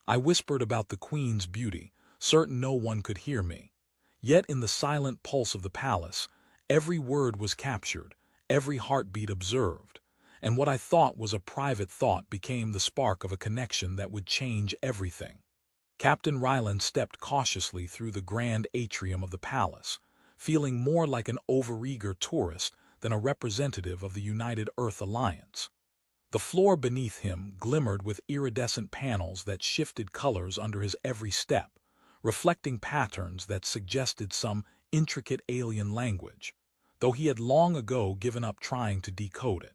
I whispered about the queen's beauty, certain no one could hear me. Yet in the silent pulse of the palace, every word was captured, every heartbeat observed, and what I thought was a private thought became the spark of a connection that would change everything. Captain Ryland stepped cautiously through the grand atrium of the palace, feeling more like an overeager tourist than a representative of the United Earth Alliance. The floor beneath him glimmered with iridescent panels that shifted colors under his every step, reflecting patterns that suggested some intricate alien language, though he had long ago given up trying to decode it.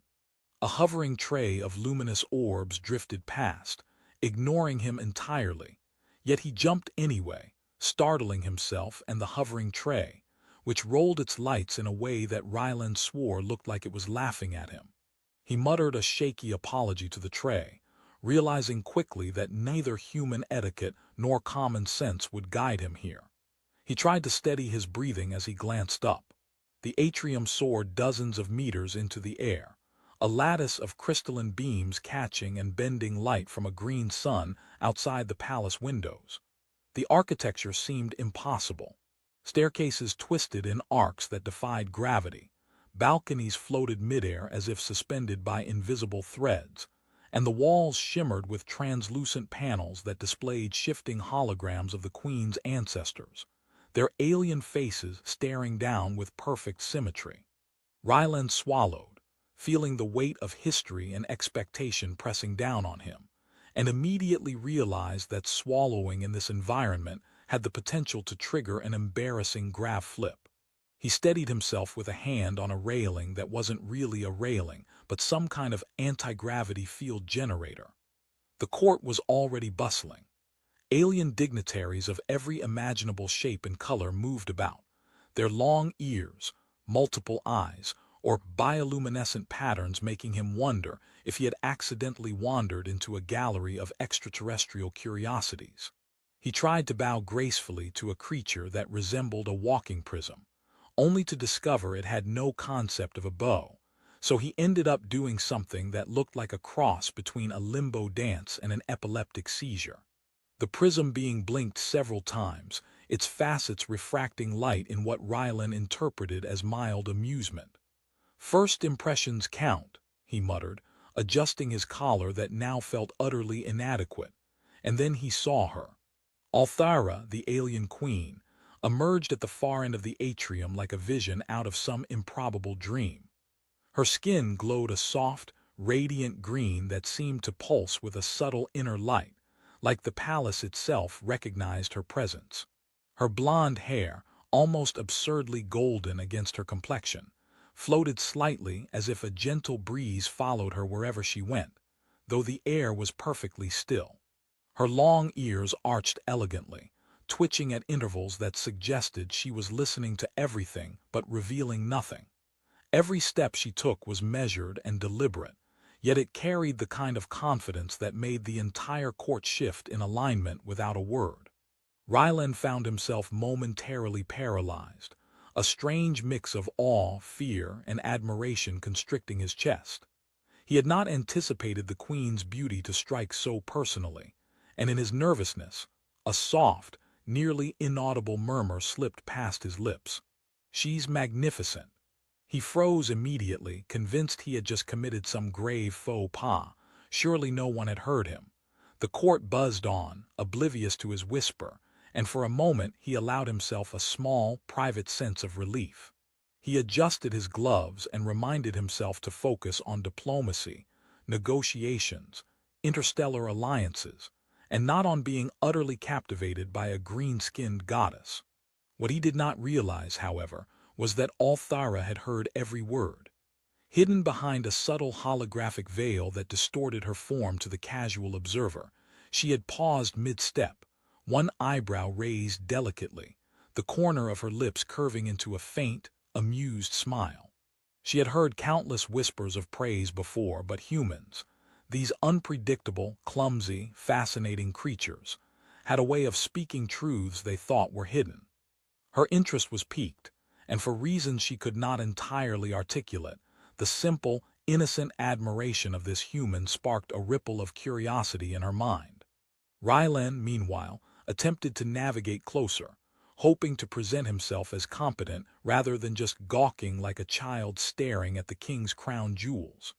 A hovering tray of luminous orbs drifted past, ignoring him entirely, yet he jumped anyway, startling himself and the hovering tray, which rolled its lights in a way that Ryland swore looked like it was laughing at him. He muttered a shaky apology to the tray, realizing quickly that neither human etiquette nor common sense would guide him here. He tried to steady his breathing as he glanced up. The atrium soared dozens of meters into the air, a lattice of crystalline beams catching and bending light from a green sun outside the palace windows. The architecture seemed impossible. Staircases twisted in arcs that defied gravity, balconies floated midair as if suspended by invisible threads, and the walls shimmered with translucent panels that displayed shifting holograms of the Queen's ancestors, their alien faces staring down with perfect symmetry. Ryland swallowed, feeling the weight of history and expectation pressing down on him, and immediately realized that swallowing in this environment had the potential to trigger an embarrassing grave flip. He steadied himself with a hand on a railing that wasn't really a railing, but some kind of anti-gravity field generator. The court was already bustling. Alien dignitaries of every imaginable shape and color moved about, their long ears, multiple eyes, or bioluminescent patterns making him wonder if he had accidentally wandered into a gallery of extraterrestrial curiosities. He tried to bow gracefully to a creature that resembled a walking prism, only to discover it had no concept of a bow, so he ended up doing something that looked like a cross between a limbo dance and an epileptic seizure. The prism being blinked several times, its facets refracting light in what Ryland interpreted as mild amusement. "First impressions count," he muttered, adjusting his collar that now felt utterly inadequate, and then he saw her. Althara, the alien queen, emerged at the far end of the atrium like a vision out of some improbable dream. Her skin glowed a soft, radiant green that seemed to pulse with a subtle inner light, like the palace itself recognized her presence. Her blonde hair, almost absurdly golden against her complexion, floated slightly as if a gentle breeze followed her wherever she went, though the air was perfectly still. Her long ears arched elegantly, twitching at intervals that suggested she was listening to everything but revealing nothing. Every step she took was measured and deliberate, yet it carried the kind of confidence that made the entire court shift in alignment without a word. Ryland found himself momentarily paralyzed, a strange mix of awe, fear, and admiration constricting his chest. He had not anticipated the Queen's beauty to strike so personally, and in his nervousness, a soft, nearly inaudible murmur slipped past his lips. "She's magnificent." He froze immediately, convinced he had just committed some grave faux pas. Surely no one had heard him. The court buzzed on, oblivious to his whisper, and for a moment he allowed himself a small, private sense of relief. He adjusted his gloves and reminded himself to focus on diplomacy, negotiations, interstellar alliances, and not on being utterly captivated by a green-skinned goddess. What he did not realize, however, was that Althara had heard every word. Hidden behind a subtle holographic veil that distorted her form to the casual observer, she had paused mid-step, one eyebrow raised delicately, the corner of her lips curving into a faint, amused smile. She had heard countless whispers of praise before, but humans, these unpredictable, clumsy, fascinating creatures, had a way of speaking truths they thought were hidden. Her interest was piqued, and for reasons she could not entirely articulate, the simple, innocent admiration of this human sparked a ripple of curiosity in her mind. Rylan, meanwhile, attempted to navigate closer, hoping to present himself as competent rather than just gawking like a child staring at the king's crown jewels.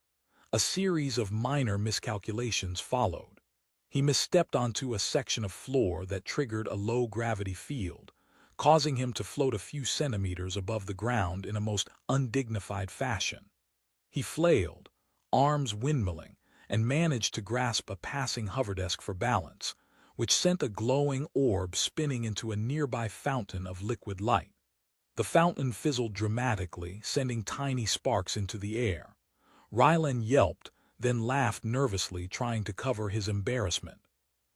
A series of minor miscalculations followed. He misstepped onto a section of floor that triggered a low-gravity field, causing him to float a few centimeters above the ground in a most undignified fashion. He flailed, arms windmilling, and managed to grasp a passing hoverdesk for balance, which sent a glowing orb spinning into a nearby fountain of liquid light. The fountain fizzled dramatically, sending tiny sparks into the air. Rylan yelped, then laughed nervously, trying to cover his embarrassment.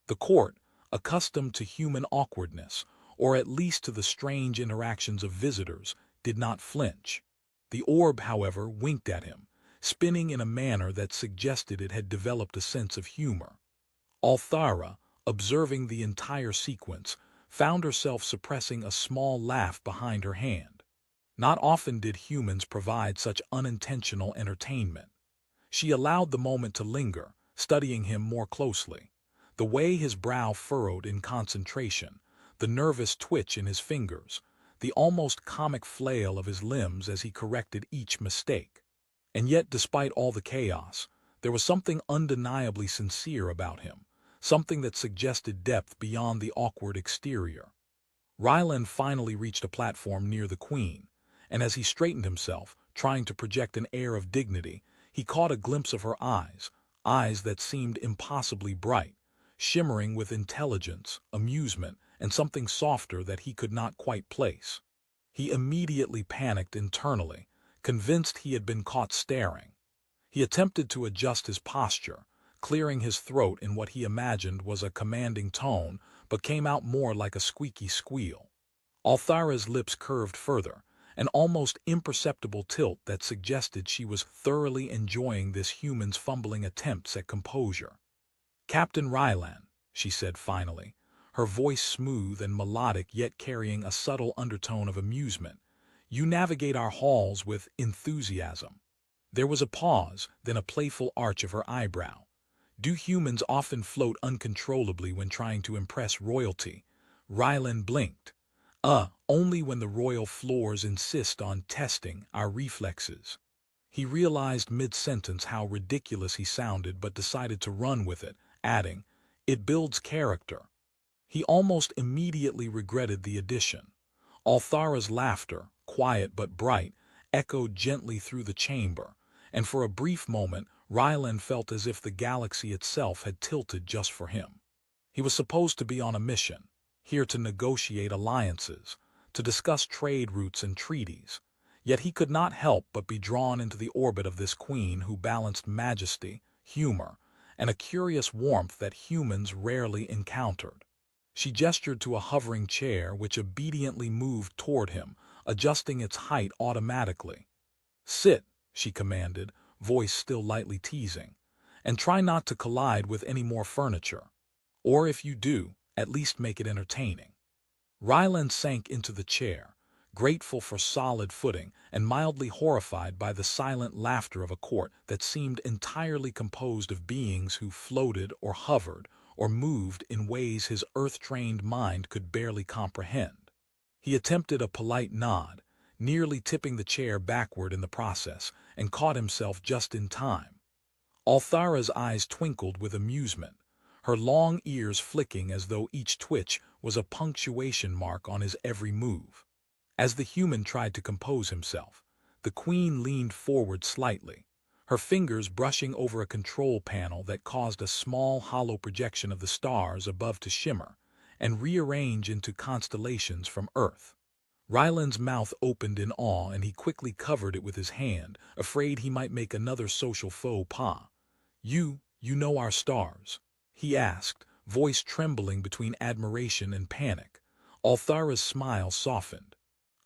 The court, accustomed to human awkwardness, or at least to the strange interactions of visitors, did not flinch. The orb, however, winked at him, spinning in a manner that suggested it had developed a sense of humor. Althara, observing the entire sequence, found herself suppressing a small laugh behind her hand. Not often did humans provide such unintentional entertainment. She allowed the moment to linger, studying him more closely. The way his brow furrowed in concentration, the nervous twitch in his fingers, the almost comic flail of his limbs as he corrected each mistake. And yet, despite all the chaos, there was something undeniably sincere about him, something that suggested depth beyond the awkward exterior. Rylan finally reached a platform near the queen, and as he straightened himself, trying to project an air of dignity, he caught a glimpse of her eyes, eyes that seemed impossibly bright, shimmering with intelligence, amusement, and something softer that he could not quite place. He immediately panicked internally, convinced he had been caught staring. He attempted to adjust his posture, clearing his throat in what he imagined was a commanding tone, but came out more like a squeaky squeal. Althara's lips curved further, an almost imperceptible tilt that suggested she was thoroughly enjoying this human's fumbling attempts at composure. "Captain Rylan," she said finally, her voice smooth and melodic yet carrying a subtle undertone of amusement, "you navigate our halls with enthusiasm." There was a pause, then a playful arch of her eyebrow. "Do humans often float uncontrollably when trying to impress royalty?" Rylan blinked. Only when the royal floors insist on testing our reflexes." He realized mid-sentence how ridiculous he sounded but decided to run with it, adding, "It builds character." He almost immediately regretted the addition. Althara's laughter, quiet but bright, echoed gently through the chamber, and for a brief moment Rylan felt as if the galaxy itself had tilted just for him. He was supposed to be on a mission, here to negotiate alliances, to discuss trade routes and treaties, yet he could not help but be drawn into the orbit of this queen who balanced majesty, humor, and a curious warmth that humans rarely encountered. She gestured to a hovering chair which obediently moved toward him, adjusting its height automatically. "Sit," she commanded, voice still lightly teasing, "and try not to collide with any more furniture. Or if you do, at least make it entertaining." Rylan sank into the chair, grateful for solid footing and mildly horrified by the silent laughter of a court that seemed entirely composed of beings who floated or hovered or moved in ways his earth-trained mind could barely comprehend. He attempted a polite nod, nearly tipping the chair backward in the process, and caught himself just in time. Althara's eyes twinkled with amusement, her long ears flicking as though each twitch was a punctuation mark on his every move. As the human tried to compose himself, the queen leaned forward slightly, her fingers brushing over a control panel that caused a small hollow projection of the stars above to shimmer and rearrange into constellations from Earth. Rylan's mouth opened in awe and he quickly covered it with his hand, afraid he might make another social faux pas. You know our stars?" he asked, voice trembling between admiration and panic. Althara's smile softened.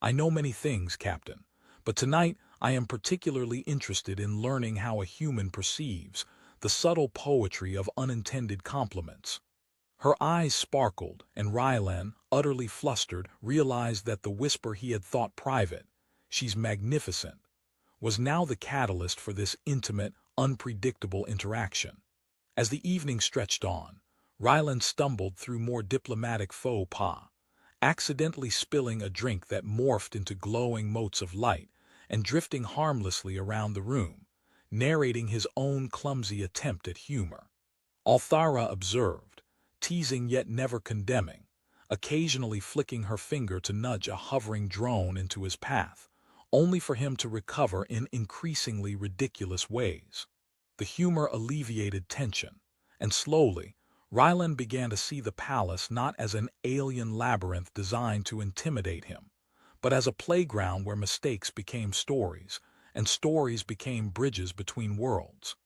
"I know many things, Captain, but tonight I am particularly interested in learning how a human perceives the subtle poetry of unintended compliments." Her eyes sparkled, and Rylan, utterly flustered, realized that the whisper he had thought private, "She's magnificent," was now the catalyst for this intimate, unpredictable interaction. As the evening stretched on, Ryland stumbled through more diplomatic faux pas, accidentally spilling a drink that morphed into glowing motes of light and drifting harmlessly around the room, narrating his own clumsy attempt at humor. Althara observed, teasing yet never condemning, occasionally flicking her finger to nudge a hovering drone into his path, only for him to recover in increasingly ridiculous ways. The humor alleviated tension, and slowly, Ryland began to see the palace not as an alien labyrinth designed to intimidate him, but as a playground where mistakes became stories, and stories became bridges between worlds.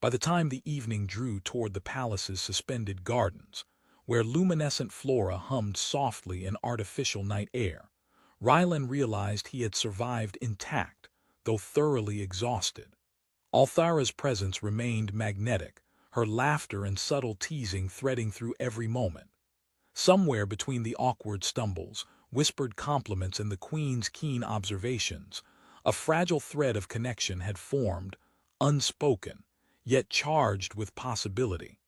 By the time the evening drew toward the palace's suspended gardens, where luminescent flora hummed softly in artificial night air, Ryland realized he had survived intact, though thoroughly exhausted. Althara's presence remained magnetic, her laughter and subtle teasing threading through every moment. Somewhere between the awkward stumbles, whispered compliments and the Queen's keen observations, a fragile thread of connection had formed, unspoken, yet charged with possibility.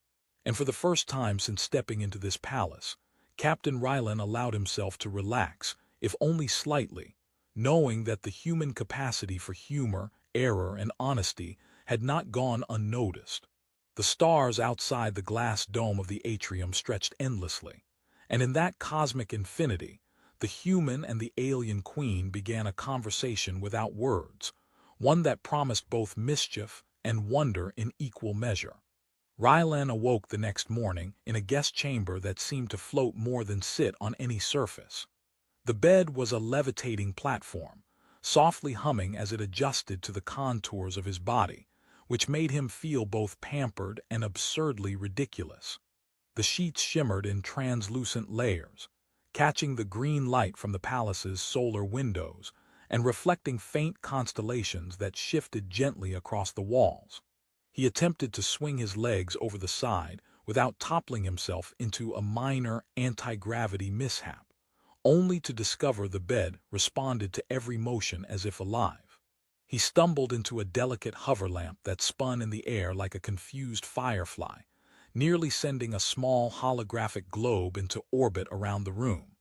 And for the first time since stepping into this palace, Captain Ryland allowed himself to relax, if only slightly, knowing that the human capacity for humor, error, and honesty had not gone unnoticed. The stars outside the glass dome of the atrium stretched endlessly, and in that cosmic infinity, the human and the alien queen began a conversation without words, one that promised both mischief and wonder in equal measure. Ryland awoke the next morning in a guest chamber that seemed to float more than sit on any surface. The bed was a levitating platform, softly humming as it adjusted to the contours of his body, which made him feel both pampered and absurdly ridiculous. The sheets shimmered in translucent layers, catching the green light from the palace's solar windows and reflecting faint constellations that shifted gently across the walls. He attempted to swing his legs over the side without toppling himself into a minor anti-gravity mishap, only to discover the bed responded to every motion as if alive. He stumbled into a delicate hover lamp that spun in the air like a confused firefly, nearly sending a small holographic globe into orbit around the room.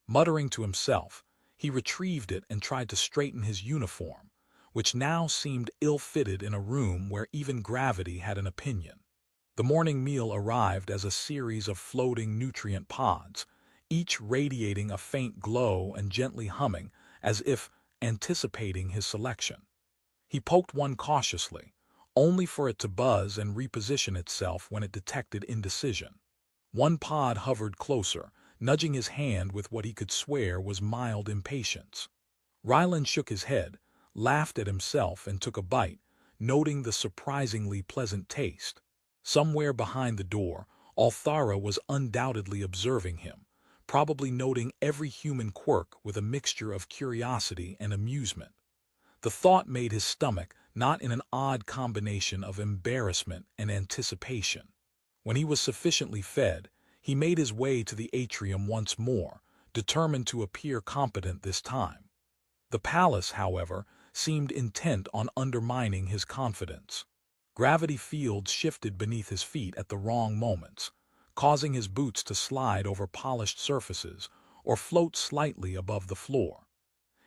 Muttering to himself, he retrieved it and tried to straighten his uniform, which now seemed ill-fitted in a room where even gravity had an opinion. The morning meal arrived as a series of floating nutrient pods, each radiating a faint glow and gently humming as if anticipating his selection. He poked one cautiously, only for it to buzz and reposition itself when it detected indecision. One pod hovered closer, nudging his hand with what he could swear was mild impatience. Ryland shook his head, laughed at himself and took a bite, noting the surprisingly pleasant taste. Somewhere behind the door, Althara was undoubtedly observing him, probably noting every human quirk with a mixture of curiosity and amusement. The thought made his stomach knot in an odd combination of embarrassment and anticipation. When he was sufficiently fed, he made his way to the atrium once more, determined to appear competent this time. The palace, however, seemed intent on undermining his confidence. Gravity fields shifted beneath his feet at the wrong moments, causing his boots to slide over polished surfaces or float slightly above the floor.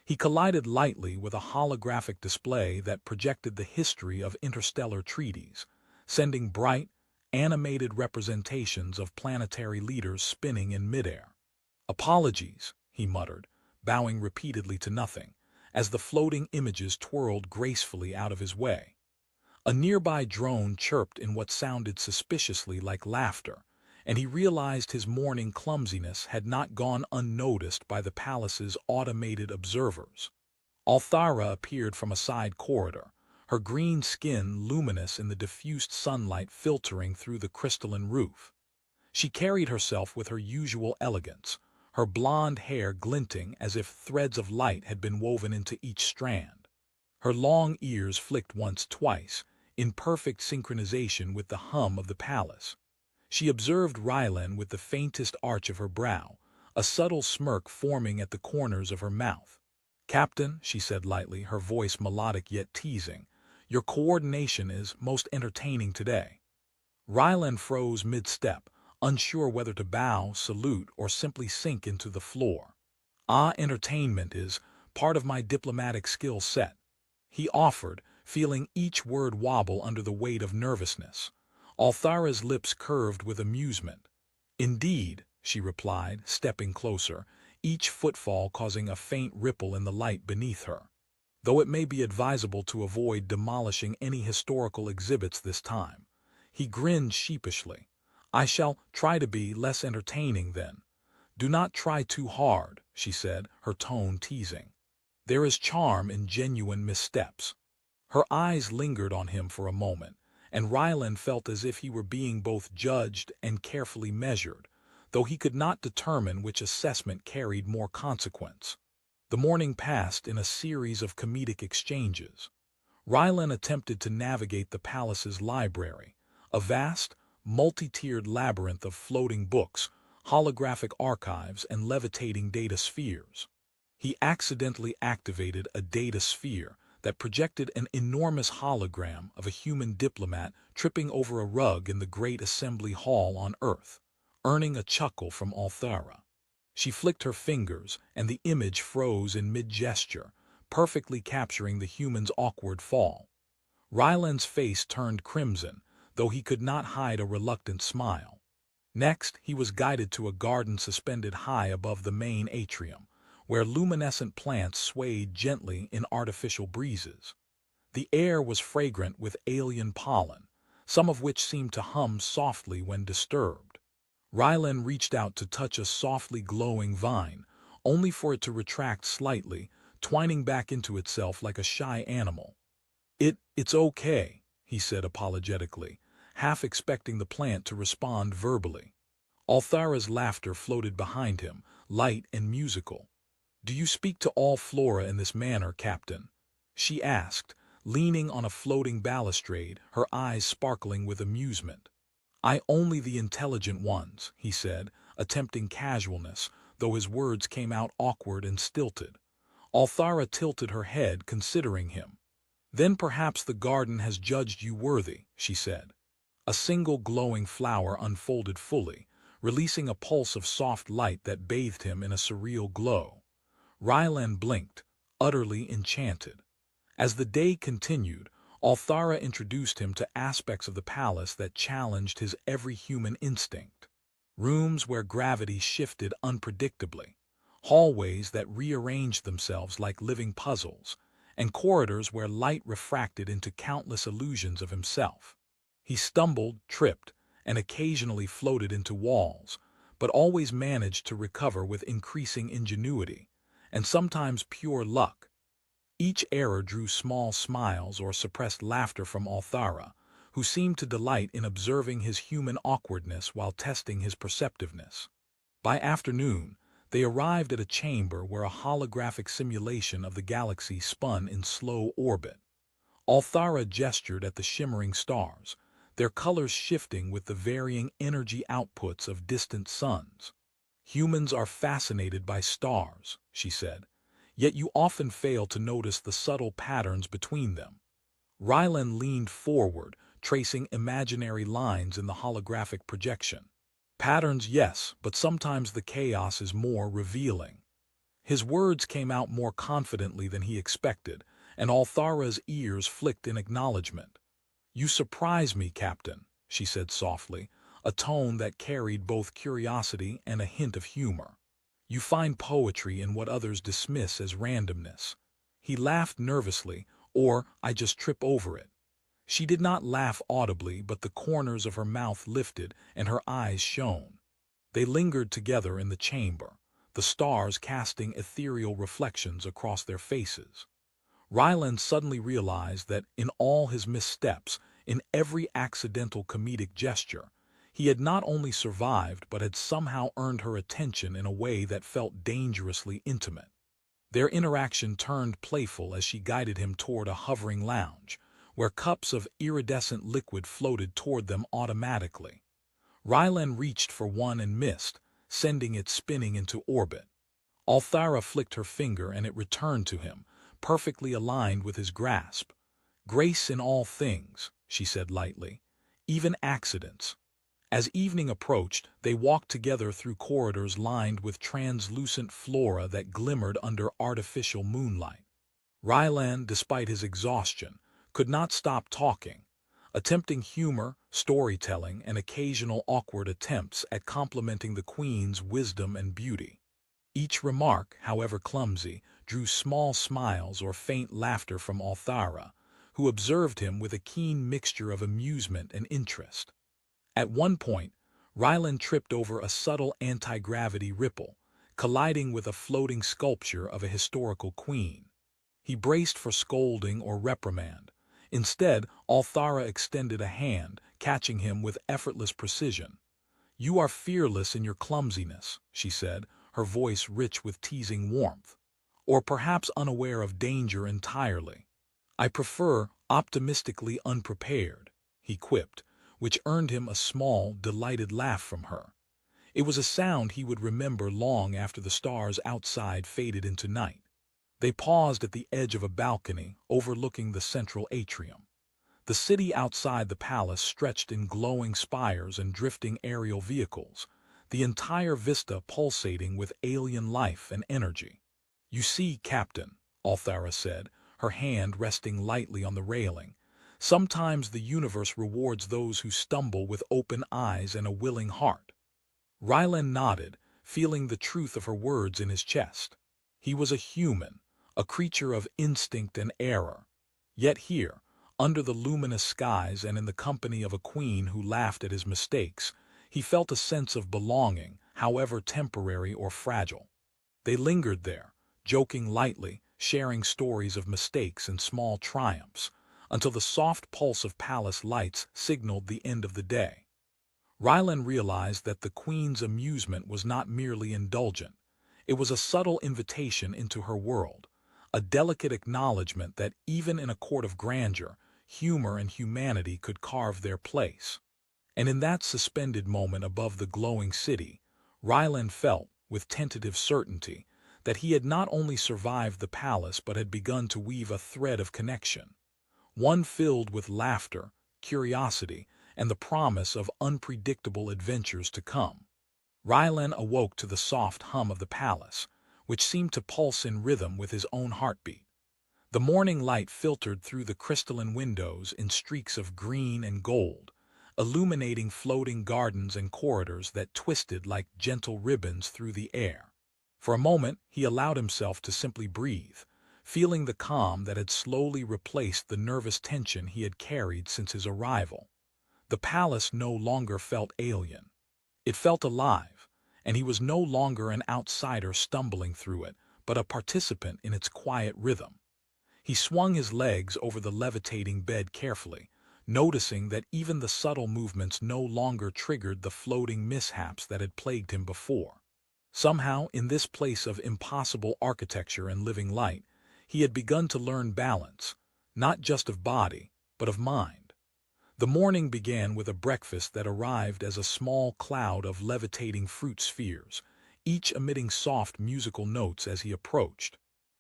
He collided lightly with a holographic display that projected the history of interstellar treaties, sending bright, animated representations of planetary leaders spinning in midair. "Apologies," he muttered, bowing repeatedly to nothing, as the floating images twirled gracefully out of his way. A nearby drone chirped in what sounded suspiciously like laughter, and he realized his morning clumsiness had not gone unnoticed by the palace's automated observers. Althara appeared from a side corridor, her green skin luminous in the diffused sunlight filtering through the crystalline roof. She carried herself with her usual elegance, her blonde hair glinting as if threads of light had been woven into each strand. Her long ears flicked once-twice, in perfect synchronization with the hum of the palace. She observed Ryland with the faintest arch of her brow, a subtle smirk forming at the corners of her mouth. "Captain," she said lightly, her voice melodic yet teasing, "your coordination is most entertaining today." Ryland froze mid-step, unsure whether to bow, salute, or simply sink into the floor. Entertainment is part of my diplomatic skill set, he offered, feeling each word wobble under the weight of nervousness. Althara's lips curved with amusement. Indeed, she replied, stepping closer, each footfall causing a faint ripple in the light beneath her. Though it may be advisable to avoid demolishing any historical exhibits this time. He grinned sheepishly. I shall try to be less entertaining then. Do not try too hard, she said, her tone teasing. There is charm in genuine missteps. Her eyes lingered on him for a moment, and Ryland felt as if he were being both judged and carefully measured, though he could not determine which assessment carried more consequence. The morning passed in a series of comedic exchanges. Ryland attempted to navigate the palace's library, a vast, multi-tiered labyrinth of floating books, holographic archives, and levitating data spheres. He accidentally activated a data sphere that projected an enormous hologram of a human diplomat tripping over a rug in the great assembly hall on Earth, earning a chuckle from Althara. She flicked her fingers, and the image froze in mid-gesture, perfectly capturing the human's awkward fall. Ryland's face turned crimson, though he could not hide a reluctant smile. Next, he was guided to a garden suspended high above the main atrium, where luminescent plants swayed gently in artificial breezes. The air was fragrant with alien pollen, some of which seemed to hum softly when disturbed. Ryland reached out to touch a softly glowing vine, only for it to retract slightly, twining back into itself like a shy animal. It's okay, he said apologetically, half expecting the plant to respond verbally. Althara's laughter floated behind him, light and musical. Do you speak to all flora in this manner, Captain? She asked, leaning on a floating balustrade, her eyes sparkling with amusement. I only the intelligent ones, he said, attempting casualness, though his words came out awkward and stilted. Althara tilted her head, considering him. Then perhaps the garden has judged you worthy, she said. A single glowing flower unfolded fully, releasing a pulse of soft light that bathed him in a surreal glow. Ryland blinked, utterly enchanted. As the day continued, Althara introduced him to aspects of the palace that challenged his every human instinct. Rooms where gravity shifted unpredictably, hallways that rearranged themselves like living puzzles, and corridors where light refracted into countless illusions of himself. He stumbled, tripped, and occasionally floated into walls, but always managed to recover with increasing ingenuity, and sometimes pure luck. Each error drew small smiles or suppressed laughter from Althara, who seemed to delight in observing his human awkwardness while testing his perceptiveness. By afternoon, they arrived at a chamber where a holographic simulation of the galaxy spun in slow orbit. Althara gestured at the shimmering stars, their colors shifting with the varying energy outputs of distant suns. Humans are fascinated by stars, she said, yet you often fail to notice the subtle patterns between them. Ryland leaned forward, tracing imaginary lines in the holographic projection. Patterns, yes, but sometimes the chaos is more revealing. His words came out more confidently than he expected, and Althara's ears flicked in acknowledgement. You surprise me, Captain, she said softly, a tone that carried both curiosity and a hint of humor. You find poetry in what others dismiss as randomness. He laughed nervously, or I just trip over it. She did not laugh audibly, but the corners of her mouth lifted and her eyes shone. They lingered together in the chamber, the stars casting ethereal reflections across their faces. Ryland suddenly realized that in all his missteps, in every accidental comedic gesture, he had not only survived but had somehow earned her attention in a way that felt dangerously intimate. Their interaction turned playful as she guided him toward a hovering lounge, where cups of iridescent liquid floated toward them automatically. Ryland reached for one and missed, sending it spinning into orbit. Althara flicked her finger and it returned to him, perfectly aligned with his grasp. Grace in all things, she said lightly, even accidents. As evening approached, they walked together through corridors lined with translucent flora that glimmered under artificial moonlight. Ryland, despite his exhaustion, could not stop talking, attempting humor, storytelling, and occasional awkward attempts at complimenting the Queen's wisdom and beauty. Each remark, however clumsy, drew small smiles or faint laughter from Althara, who observed him with a keen mixture of amusement and interest. At one point, Ryland tripped over a subtle anti-gravity ripple, colliding with a floating sculpture of a historical queen. He braced for scolding or reprimand. Instead, Althara extended a hand, catching him with effortless precision. "You are fearless in your clumsiness," she said, her voice rich with teasing warmth. "Or perhaps unaware of danger entirely." "I prefer optimistically unprepared," he quipped, which earned him a small, delighted laugh from her. It was a sound he would remember long after the stars outside faded into night. They paused at the edge of a balcony overlooking the central atrium. The city outside the palace stretched in glowing spires and drifting aerial vehicles, the entire vista pulsating with alien life and energy. "You see, Captain," Althara said, her hand resting lightly on the railing, "sometimes the universe rewards those who stumble with open eyes and a willing heart." Ryland nodded, feeling the truth of her words in his chest. He was a human, a creature of instinct and error. Yet here, under the luminous skies and in the company of a queen who laughed at his mistakes, he felt a sense of belonging, however temporary or fragile. They lingered there, joking lightly, sharing stories of mistakes and small triumphs, until the soft pulse of palace lights signaled the end of the day. Ryland realized that the queen's amusement was not merely indulgent. It was a subtle invitation into her world, a delicate acknowledgement that even in a court of grandeur, humor and humanity could carve their place. And in that suspended moment above the glowing city, Ryland felt, with tentative certainty, that he had not only survived the palace but had begun to weave a thread of connection, one filled with laughter, curiosity, and the promise of unpredictable adventures to come. Ryland awoke to the soft hum of the palace, which seemed to pulse in rhythm with his own heartbeat. The morning light filtered through the crystalline windows in streaks of green and gold, illuminating floating gardens and corridors that twisted like gentle ribbons through the air. For a moment, he allowed himself to simply breathe, feeling the calm that had slowly replaced the nervous tension he had carried since his arrival. The palace no longer felt alien. It felt alive, and he was no longer an outsider stumbling through it, but a participant in its quiet rhythm. He swung his legs over the levitating bed carefully, noticing that even the subtle movements no longer triggered the floating mishaps that had plagued him before. Somehow, in this place of impossible architecture and living light, he had begun to learn balance, not just of body, but of mind. The morning began with a breakfast that arrived as a small cloud of levitating fruit spheres, each emitting soft musical notes as he approached.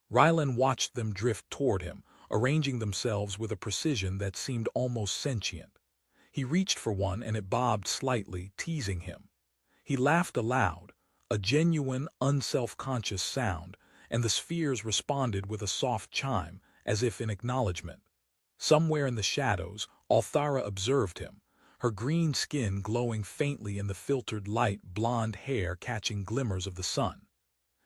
Ryland watched them drift toward him, arranging themselves with a precision that seemed almost sentient. He reached for one and it bobbed slightly, teasing him. He laughed aloud, a genuine, unself-conscious sound, and the spheres responded with a soft chime, as if in acknowledgement. Somewhere in the shadows, Althara observed him, her green skin glowing faintly in the filtered light, blonde hair catching glimmers of the sun.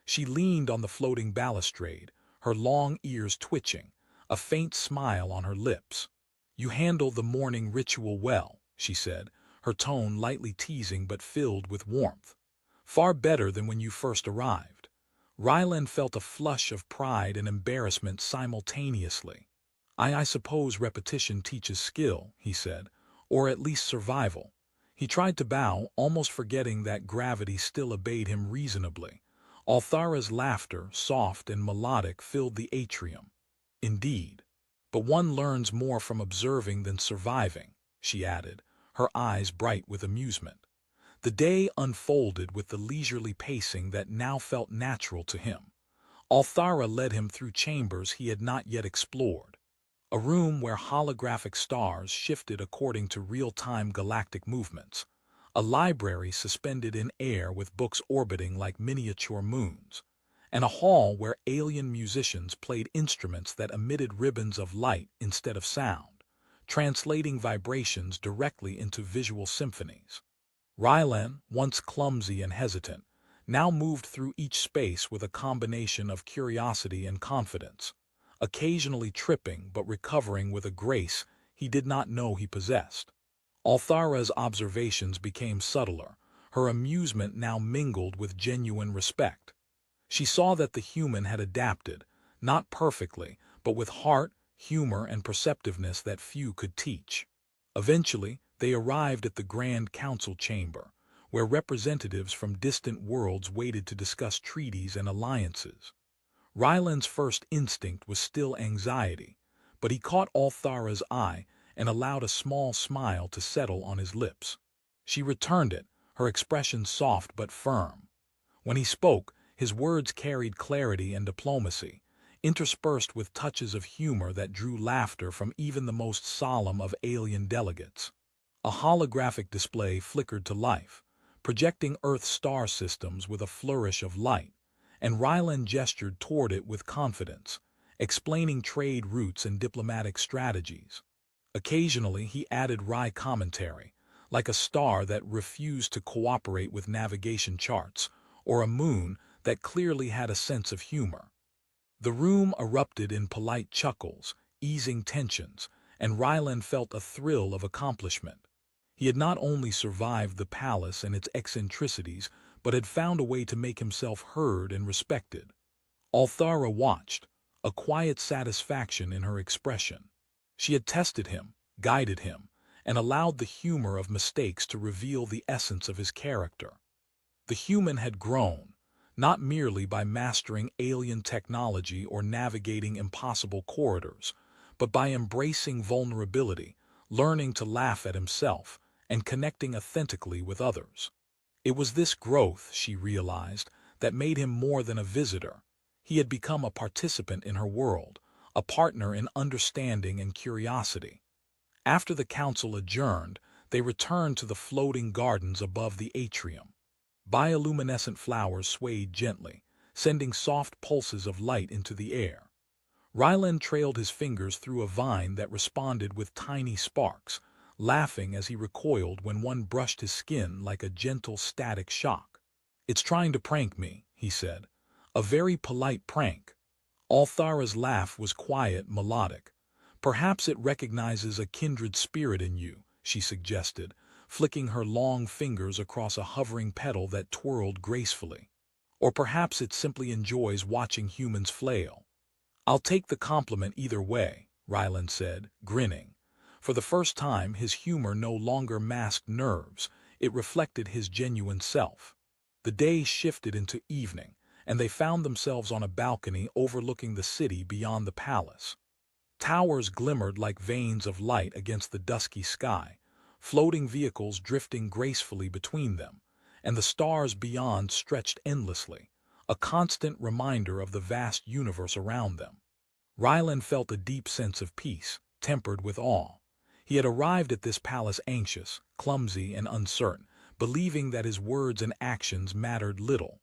She leaned on the floating balustrade, her long ears twitching, a faint smile on her lips. "You handle the morning ritual well," she said, her tone lightly teasing but filled with warmth. "Far better than when you first arrived." Ryland felt a flush of pride and embarrassment simultaneously. I suppose repetition teaches skill," he said, "or at least survival." He tried to bow, almost forgetting that gravity still obeyed him reasonably. Althara's laughter, soft and melodic, filled the atrium. "Indeed. But one learns more from observing than surviving," she added, her eyes bright with amusement. The day unfolded with the leisurely pacing that now felt natural to him. Althara led him through chambers he had not yet explored. A room where holographic stars shifted according to real-time galactic movements. a library suspended in air with books orbiting like miniature moons, and a hall where alien musicians played instruments that emitted ribbons of light instead of sound, translating vibrations directly into visual symphonies. Rylan, once clumsy and hesitant, now moved through each space with a combination of curiosity and confidence, occasionally tripping but recovering with a grace he did not know he possessed. Althara's observations became subtler, her amusement now mingled with genuine respect. She saw that the human had adapted, not perfectly, but with heart, humor, and perceptiveness that few could teach. Eventually, they arrived at the Grand Council chamber, where representatives from distant worlds waited to discuss treaties and alliances. Ryland's first instinct was still anxiety, but he caught Althara's eye and allowed a small smile to settle on his lips. She returned it, her expression soft but firm. When he spoke, his words carried clarity and diplomacy, interspersed with touches of humor that drew laughter from even the most solemn of alien delegates. A holographic display flickered to life, projecting Earth's star systems with a flourish of light, and Ryland gestured toward it with confidence, explaining trade routes and diplomatic strategies. Occasionally, he added wry commentary, like a star that refused to cooperate with navigation charts, or a moon that clearly had a sense of humor. The room erupted in polite chuckles, easing tensions, and Ryland felt a thrill of accomplishment. He had not only survived the palace and its eccentricities, but had found a way to make himself heard and respected. Althara watched, a quiet satisfaction in her expression. She had tested him, guided him, and allowed the humor of mistakes to reveal the essence of his character. The human had grown, not merely by mastering alien technology or navigating impossible corridors, but by embracing vulnerability, learning to laugh at himself, and connecting authentically with others. It was this growth, she realized, that made him more than a visitor. He had become a participant in her world, a partner in understanding and curiosity. After the council adjourned, they returned to the floating gardens above the atrium. Bioluminescent flowers swayed gently, sending soft pulses of light into the air. Ryland trailed his fingers through a vine that responded with tiny sparks, laughing as he recoiled when one brushed his skin like a gentle static shock. "It's trying to prank me," he said. "A very polite prank." Althara's laugh was quiet, melodic. "Perhaps it recognizes a kindred spirit in you," she suggested, flicking her long fingers across a hovering petal that twirled gracefully. "Or perhaps it simply enjoys watching humans flail." "I'll take the compliment either way," Ryland said, grinning. For the first time, his humor no longer masked nerves, it reflected his genuine self. The day shifted into evening, and they found themselves on a balcony overlooking the city beyond the palace. Towers glimmered like veins of light against the dusky sky, floating vehicles drifting gracefully between them, and the stars beyond stretched endlessly, a constant reminder of the vast universe around them. Ryland felt a deep sense of peace, tempered with awe. He had arrived at this palace anxious, clumsy, and uncertain, believing that his words and actions mattered little.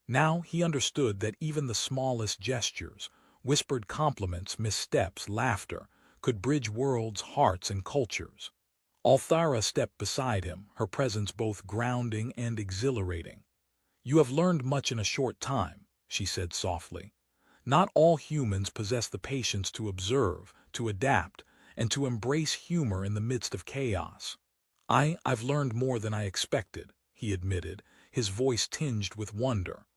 Now he understood that even the smallest gestures, whispered compliments, missteps, laughter, could bridge worlds, hearts, and cultures. Althara stepped beside him, her presence both grounding and exhilarating. "You have learned much in a short time," she said softly. "Not all humans possess the patience to observe, to adapt, and to embrace humor in the midst of chaos." I've learned more than I expected," he admitted, his voice tinged with wonder.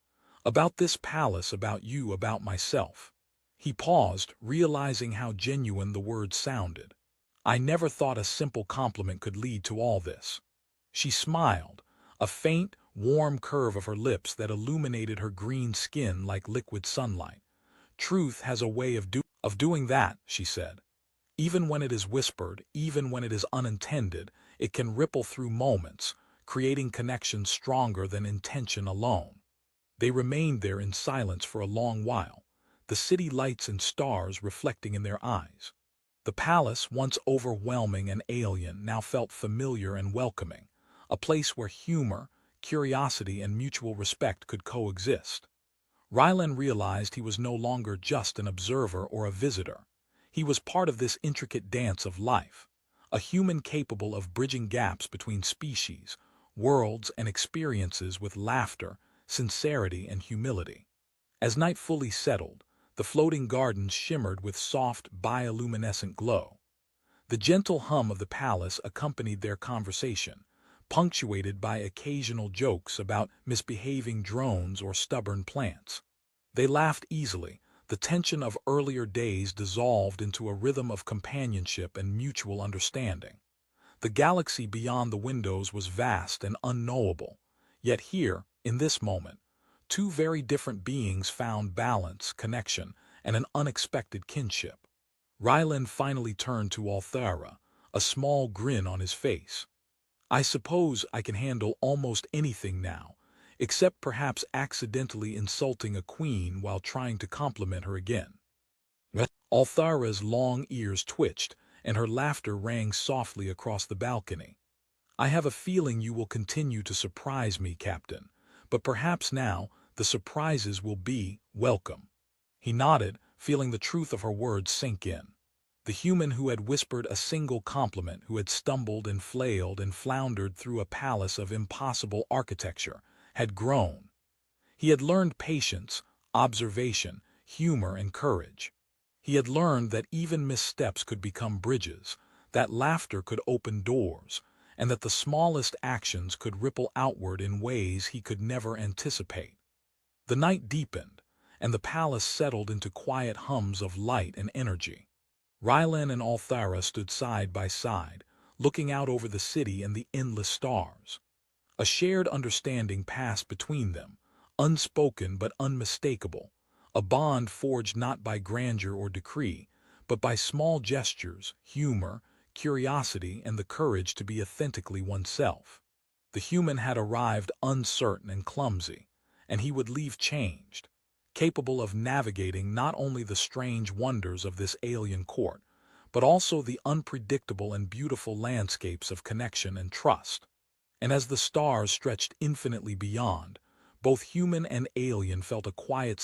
"About this palace, about you, about myself." He paused, realizing how genuine the words sounded. "I never thought a simple compliment could lead to all this." She smiled, a faint, warm curve of her lips that illuminated her green skin like liquid sunlight. "Truth has a way of doing that," she said. "Even when it is whispered, even when it is unintended, it can ripple through moments, creating connections stronger than intention alone." They remained there in silence for a long while, the city lights and stars reflecting in their eyes. The palace, once overwhelming and alien, now felt familiar and welcoming, a place where humor, curiosity, and mutual respect could coexist. Rylan realized he was no longer just an observer or a visitor. He was part of this intricate dance of life, a human capable of bridging gaps between species, worlds, and experiences with laughter, sincerity, and humility. As night fully settled, the floating gardens shimmered with soft, bioluminescent glow. The gentle hum of the palace accompanied their conversation, punctuated by occasional jokes about misbehaving drones or stubborn plants. They laughed easily, the tension of earlier days dissolved into a rhythm of companionship and mutual understanding. The galaxy beyond the windows was vast and unknowable, yet here, in this moment, two very different beings found balance, connection, and an unexpected kinship. Ryland finally turned to Althara, a small grin on his face. "I suppose I can handle almost anything now, except perhaps accidentally insulting a queen while trying to compliment her again." Althara's long ears twitched, and her laughter rang softly across the balcony. "I have a feeling you will continue to surprise me, Captain, but perhaps now the surprises will be welcome." He nodded, feeling the truth of her words sink in. The human who had whispered a single compliment, who had stumbled and flailed and floundered through a palace of impossible architecture, had grown. He had learned patience, observation, humor, and courage. He had learned that even missteps could become bridges, that laughter could open doors, and that the smallest actions could ripple outward in ways he could never anticipate. The night deepened, and the palace settled into quiet hums of light and energy. Rylan and Althara stood side by side, looking out over the city and the endless stars. A shared understanding passed between them, unspoken but unmistakable, a bond forged not by grandeur or decree, but by small gestures, humor, curiosity, and the courage to be authentically oneself. The human had arrived uncertain and clumsy, and he would leave changed, capable of navigating not only the strange wonders of this alien court, but also the unpredictable and beautiful landscapes of connection and trust. And as the stars stretched infinitely beyond, both human and alien felt a quiet